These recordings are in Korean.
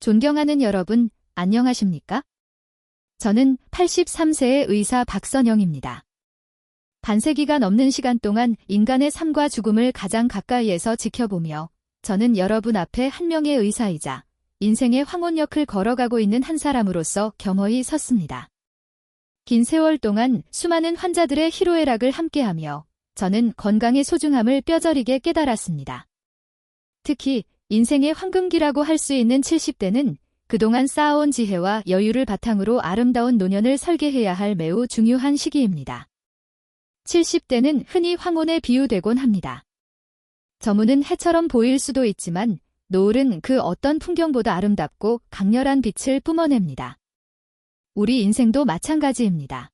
존경하는 여러분, 안녕하십니까? 저는 83세의 의사 박선영입니다. 반세기가 넘는 시간 동안 인간의 삶과 죽음을 가장 가까이에서 지켜보며 저는 여러분 앞에 한 명의 의사이자 인생의 황혼역을 걸어가고 있는 한 사람으로서 겸허히 섰습니다. 긴 세월 동안 수많은 환자들의 희로애락을 함께하며 저는 건강의 소중함을 뼈저리게 깨달았습니다. 특히 인생의 황금기라고 할 수 있는 70대는 그동안 쌓아온 지혜와 여유를 바탕으로 아름다운 노년을 설계해야 할 매우 중요한 시기입니다. 70대는 흔히 황혼에 비유되곤 합니다. 저문은 해처럼 보일 수도 있지만 노을은 그 어떤 풍경보다 아름답고 강렬한 빛을 뿜어냅니다. 우리 인생도 마찬가지입니다.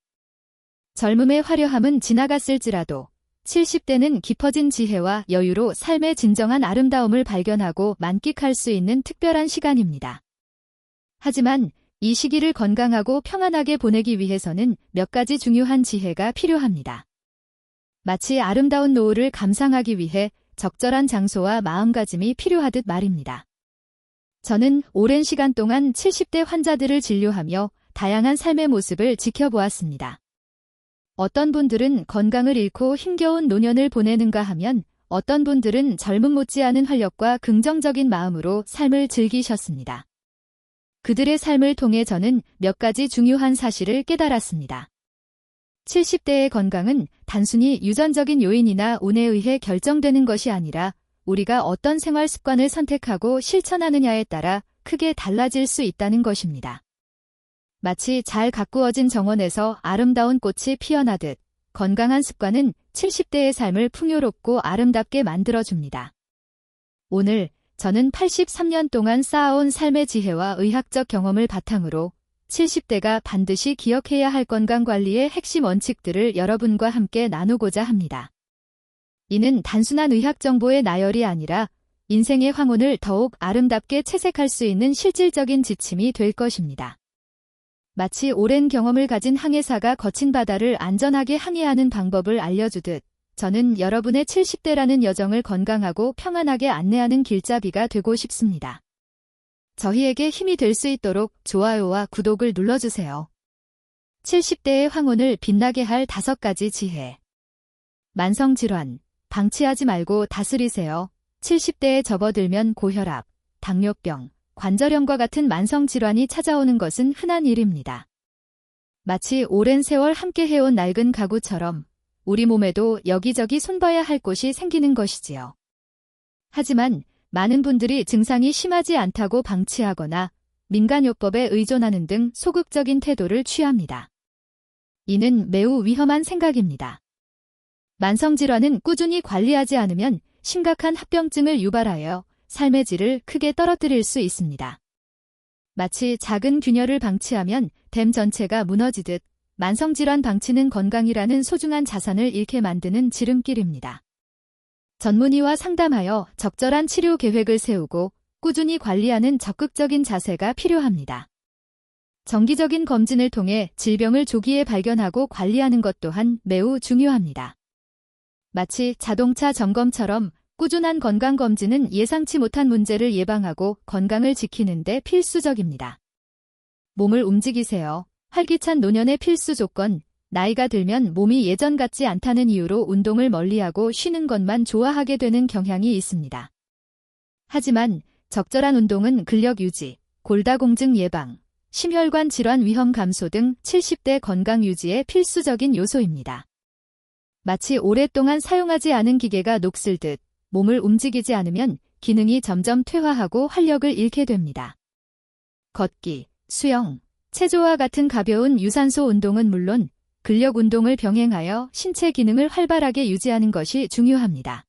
젊음의 화려함은 지나갔을지라도 70대는 깊어진 지혜와 여유로 삶의 진정한 아름다움을 발견하고 만끽할 수 있는 특별한 시간입니다. 하지만 이 시기를 건강하고 평안하게 보내기 위해서는 몇 가지 중요한 지혜가 필요합니다. 마치 아름다운 노을을 감상하기 위해 적절한 장소와 마음가짐이 필요하듯 말입니다. 저는 오랜 시간 동안 70대 환자들을 진료하며 다양한 삶의 모습을 지켜보았습니다. 어떤 분들은 건강을 잃고 힘겨운 노년을 보내는가 하면 어떤 분들은 젊음 못지않은 활력과 긍정적인 마음으로 삶을 즐기셨습니다. 그들의 삶을 통해 저는 몇 가지 중요한 사실을 깨달았습니다. 70대의 건강은 단순히 유전적인 요인이나 운에 의해 결정되는 것이 아니라 우리가 어떤 생활 습관을 선택하고 실천하느냐에 따라 크게 달라질 수 있다는 것입니다. 마치 잘 가꾸어진 정원에서 아름다운 꽃이 피어나듯 건강한 습관은 70대의 삶을 풍요롭고 아름답게 만들어줍니다. 오늘 저는 83년 동안 쌓아온 삶의 지혜와 의학적 경험을 바탕으로 70대가 반드시 기억해야 할 건강관리의 핵심 원칙들을 여러분과 함께 나누고자 합니다. 이는 단순한 의학 정보의 나열이 아니라 인생의 황혼을 더욱 아름답게 채색할 수 있는 실질적인 지침이 될 것입니다. 마치 오랜 경험을 가진 항해사가 거친 바다를 안전하게 항해하는 방법을 알려주듯 저는 여러분의 70대라는 여정을 건강하고 평안하게 안내하는 길잡이가 되고 싶습니다. 저희에게 힘이 될 수 있도록 좋아요와 구독을 눌러주세요. 70대의 황혼을 빛나게 할 5가지 지혜. 만성질환, 방치하지 말고 다스리세요. 70대에 접어들면 고혈압, 당뇨병, 관절염과 같은 만성질환이 찾아오는 것은 흔한 일입니다. 마치 오랜 세월 함께 해온 낡은 가구처럼 우리 몸에도 여기저기 손봐야 할 곳이 생기는 것이지요. 하지만 많은 분들이 증상이 심하지 않다고 방치하거나 민간요법에 의존하는 등 소극적인 태도를 취합니다. 이는 매우 위험한 생각입니다. 만성질환은 꾸준히 관리하지 않으면 심각한 합병증을 유발하여 삶의 질을 크게 떨어뜨릴 수 있습니다. 마치 작은 균열을 방치하면 댐 전체가 무너지듯 만성질환 방치는 건강이라는 소중한 자산을 잃게 만드는 지름길입니다. 전문의와 상담하여 적절한 치료 계획을 세우고 꾸준히 관리하는 적극적인 자세가 필요합니다. 정기적인 검진을 통해 질병을 조기에 발견하고 관리하는 것 또한 매우 중요합니다. 마치 자동차 점검처럼 꾸준한 건강검진은 예상치 못한 문제를 예방하고 건강을 지키는 데 필수적입니다. 몸을 움직이세요. 활기찬 노년의 필수 조건, 나이가 들면 몸이 예전 같지 않다는 이유로 운동을 멀리하고 쉬는 것만 좋아하게 되는 경향이 있습니다. 하지만 적절한 운동은 근력 유지, 골다공증 예방, 심혈관 질환 위험 감소 등 70대 건강 유지의 필수적인 요소입니다. 마치 오랫동안 사용하지 않은 기계가 녹슬듯 몸을 움직이지 않으면 기능이 점점 퇴화하고 활력을 잃게 됩니다. 걷기, 수영, 체조와 같은 가벼운 유산소 운동은 물론 근력 운동을 병행하여 신체 기능을 활발하게 유지하는 것이 중요합니다.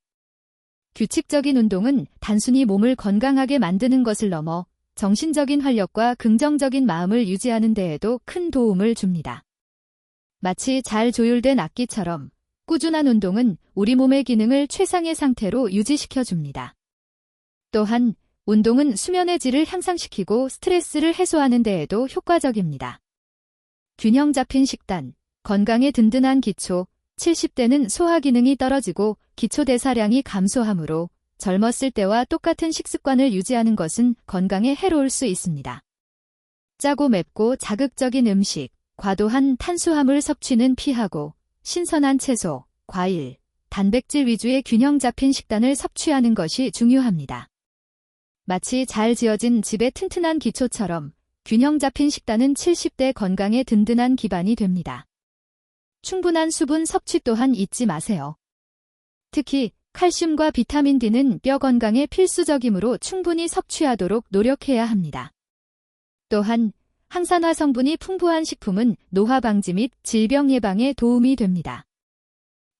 규칙적인 운동은 단순히 몸을 건강하게 만드는 것을 넘어 정신적인 활력과 긍정적인 마음을 유지하는 데에도 큰 도움을 줍니다. 마치 잘 조율된 악기처럼 꾸준한 운동은 우리 몸의 기능을 최상의 상태로 유지시켜줍니다. 또한 운동은 수면의 질을 향상시키고 스트레스를 해소하는 데에도 효과적입니다. 균형 잡힌 식단, 건강에 든든한 기초, 70대는 소화 기능이 떨어지고 기초 대사량이 감소하므로 젊었을 때와 똑같은 식습관을 유지하는 것은 건강에 해로울 수 있습니다. 짜고 맵고 자극적인 음식, 과도한 탄수화물 섭취는 피하고 신선한 채소, 과일, 단백질 위주의 균형 잡힌 식단을 섭취하는 것이 중요합니다. 마치 잘 지어진 집의 튼튼한 기초처럼 균형 잡힌 식단은 70대 건강의 든든한 기반이 됩니다. 충분한 수분 섭취 또한 잊지 마세요. 특히 칼슘과 비타민 D는 뼈 건강에 필수적이므로 충분히 섭취하도록 노력해야 합니다. 또한 항산화 성분이 풍부한 식품은 노화 방지 및 질병 예방에 도움이 됩니다.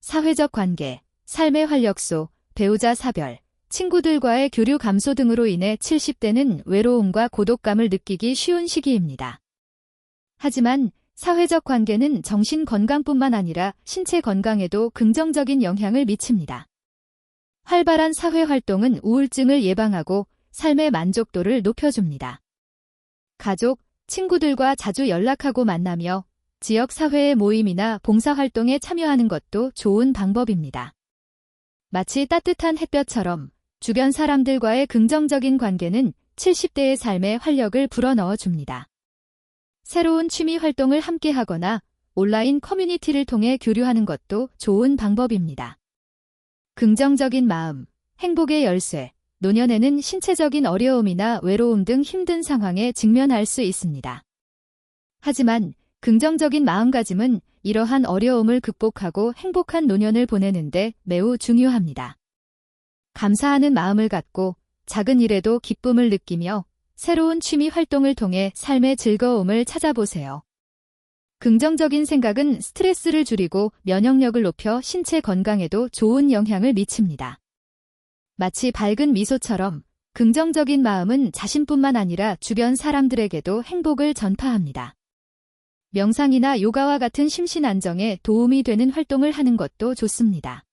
사회적 관계, 삶의 활력소, 배우자 사별, 친구들과의 교류 감소 등으로 인해 70대는 외로움과 고독감을 느끼기 쉬운 시기입니다. 하지만 사회적 관계는 정신 건강뿐만 아니라 신체 건강에도 긍정적인 영향을 미칩니다. 활발한 사회 활동은 우울증을 예방하고 삶의 만족도를 높여줍니다. 가족, 친구들과 자주 연락하고 만나며 지역 사회의 모임이나 봉사활동에 참여하는 것도 좋은 방법입니다. 마치 따뜻한 햇볕처럼 주변 사람들과의 긍정적인 관계는 70대의 삶에 활력을 불어넣어 줍니다. 새로운 취미 활동을 함께 하거나 온라인 커뮤니티를 통해 교류하는 것도 좋은 방법입니다. 긍정적인 마음, 행복의 열쇠, 노년에는 신체적인 어려움이나 외로움 등 힘든 상황에 직면할 수 있습니다. 하지만 긍정적인 마음가짐은 이러한 어려움을 극복하고 행복한 노년을 보내는데 매우 중요합니다. 감사하는 마음을 갖고 작은 일에도 기쁨을 느끼며 새로운 취미 활동을 통해 삶의 즐거움을 찾아보세요. 긍정적인 생각은 스트레스를 줄이고 면역력을 높여 신체 건강에도 좋은 영향을 미칩니다. 마치 밝은 미소처럼 긍정적인 마음은 자신뿐만 아니라 주변 사람들에게도 행복을 전파합니다. 명상이나 요가와 같은 심신 안정에 도움이 되는 활동을 하는 것도 좋습니다.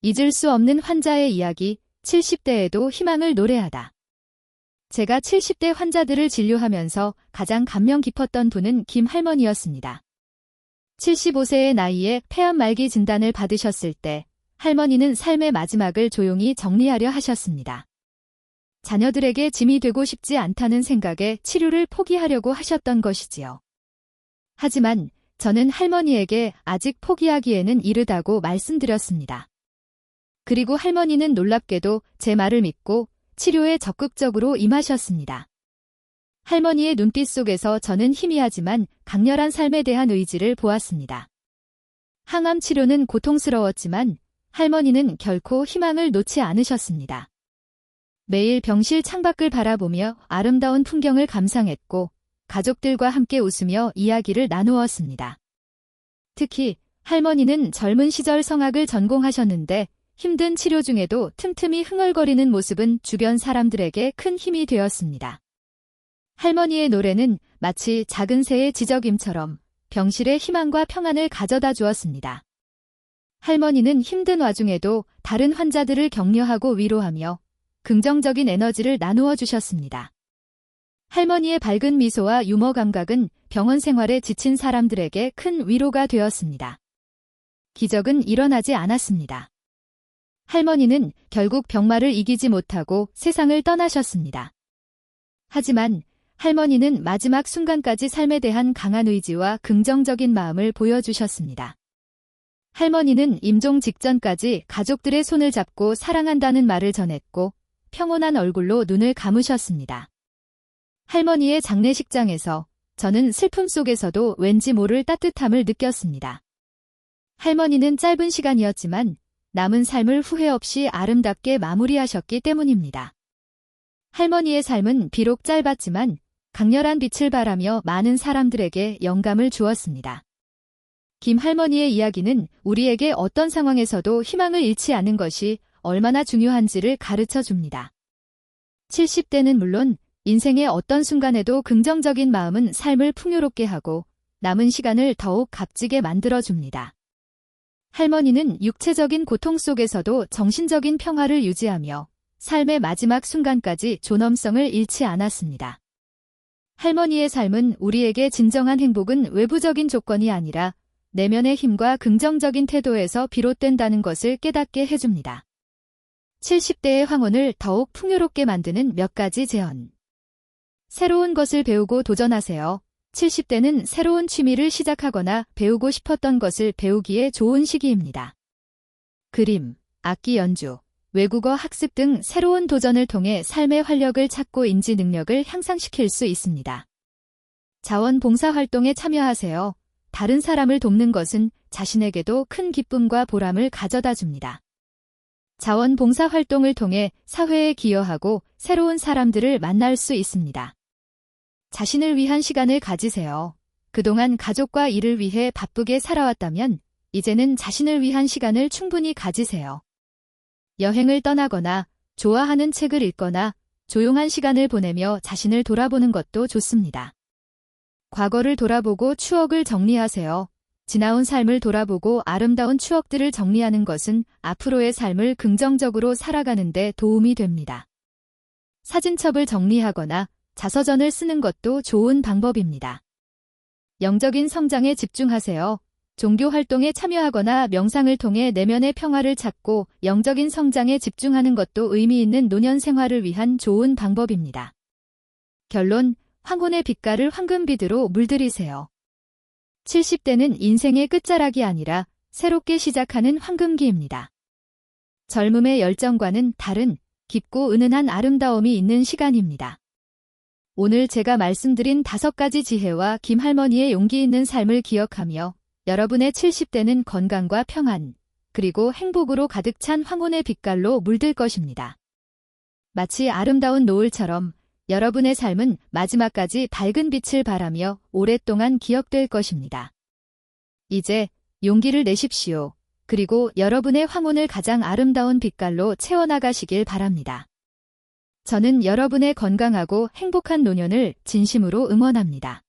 잊을 수 없는 환자의 이야기, 70대에도 희망을 노래하다. 제가 70대 환자들을 진료하면서 가장 감명 깊었던 분은 김 할머니였습니다. 75세의 나이에 폐암 말기 진단을 받으셨을 때 할머니는 삶의 마지막을 조용히 정리하려 하셨습니다. 자녀들에게 짐이 되고 싶지 않다는 생각에 치료를 포기하려고 하셨던 것이지요. 하지만 저는 할머니에게 아직 포기하기에는 이르다고 말씀드렸습니다. 그리고 할머니는 놀랍게도 제 말을 믿고 치료에 적극적으로 임하셨습니다. 할머니의 눈빛 속에서 저는 희미하지만 강렬한 삶에 대한 의지를 보았습니다. 항암 치료는 고통스러웠지만 할머니는 결코 희망을 놓지 않으셨습니다. 매일 병실 창밖을 바라보며 아름다운 풍경을 감상했고 가족들과 함께 웃으며 이야기를 나누었습니다. 특히 할머니는 젊은 시절 성악을 전공하셨는데 힘든 치료 중에도 틈틈이 흥얼거리는 모습은 주변 사람들에게 큰 힘이 되었습니다. 할머니의 노래는 마치 작은 새의 지저귀처럼 병실에 희망과 평안을 가져다 주었습니다. 할머니는 힘든 와중에도 다른 환자들을 격려하고 위로하며 긍정적인 에너지를 나누어 주셨습니다. 할머니의 밝은 미소와 유머 감각은 병원 생활에 지친 사람들에게 큰 위로가 되었습니다. 기적은 일어나지 않았습니다. 할머니는 결국 병마를 이기지 못하고 세상을 떠나셨습니다. 하지만 할머니는 마지막 순간까지 삶에 대한 강한 의지와 긍정적인 마음을 보여주셨습니다. 할머니는 임종 직전까지 가족들의 손을 잡고 사랑한다는 말을 전했고 평온한 얼굴로 눈을 감으셨습니다. 할머니의 장례식장에서 저는 슬픔 속에서도 왠지 모를 따뜻함을 느꼈습니다. 할머니는 짧은 시간이었지만 남은 삶을 후회 없이 아름답게 마무리하셨기 때문입니다. 할머니의 삶은 비록 짧았지만 강렬한 빛을 발하며 많은 사람들에게 영감을 주었습니다. 김 할머니의 이야기는 우리에게 어떤 상황에서도 희망을 잃지 않는 것이 얼마나 중요한지를 가르쳐 줍니다. 70대는 물론 인생의 어떤 순간에도 긍정적인 마음은 삶을 풍요롭게 하고 남은 시간을 더욱 값지게 만들어줍니다. 할머니는 육체적인 고통 속에서도 정신적인 평화를 유지하며 삶의 마지막 순간까지 존엄성을 잃지 않았습니다. 할머니의 삶은 우리에게 진정한 행복은 외부적인 조건이 아니라 내면의 힘과 긍정적인 태도에서 비롯된다는 것을 깨닫게 해줍니다. 70대의 황혼을 더욱 풍요롭게 만드는 몇 가지 제언. 새로운 것을 배우고 도전하세요. 70대는 새로운 취미를 시작하거나 배우고 싶었던 것을 배우기에 좋은 시기입니다. 그림, 악기 연주, 외국어 학습 등 새로운 도전을 통해 삶의 활력을 찾고 인지 능력을 향상시킬 수 있습니다. 자원봉사 활동에 참여하세요. 다른 사람을 돕는 것은 자신에게도 큰 기쁨과 보람을 가져다 줍니다. 자원봉사 활동을 통해 사회에 기여하고 새로운 사람들을 만날 수 있습니다. 자신을 위한 시간을 가지세요. 그동안 가족과 일을 위해 바쁘게 살아왔다면 이제는 자신을 위한 시간을 충분히 가지세요. 여행을 떠나거나 좋아하는 책을 읽거나 조용한 시간을 보내며 자신을 돌아보는 것도 좋습니다. 과거를 돌아보고 추억을 정리하세요. 지나온 삶을 돌아보고 아름다운 추억들을 정리하는 것은 앞으로의 삶을 긍정적으로 살아가는 데 도움이 됩니다. 사진첩을 정리하거나 자서전을 쓰는 것도 좋은 방법입니다. 영적인 성장에 집중하세요. 종교 활동에 참여하거나 명상을 통해 내면의 평화를 찾고 영적인 성장에 집중하는 것도 의미 있는 노년 생활을 위한 좋은 방법입니다. 결론, 황혼의 빛깔을 황금비드로 물들이세요. 70대는 인생의 끝자락이 아니라 새롭게 시작하는 황금기입니다. 젊음의 열정과는 다른 깊고 은은한 아름다움이 있는 시간입니다. 오늘 제가 말씀드린 5가지 지혜와 김할머니의 용기 있는 삶을 기억하며 여러분의 70대는 건강과 평안, 그리고 행복으로 가득 찬 황혼의 빛깔로 물들 것입니다. 마치 아름다운 노을처럼 여러분의 삶은 마지막까지 밝은 빛을 발하며 오랫동안 기억될 것입니다. 이제 용기를 내십시오. 그리고 여러분의 황혼을 가장 아름다운 빛깔로 채워나가시길 바랍니다. 저는 여러분의 건강하고 행복한 노년을 진심으로 응원합니다.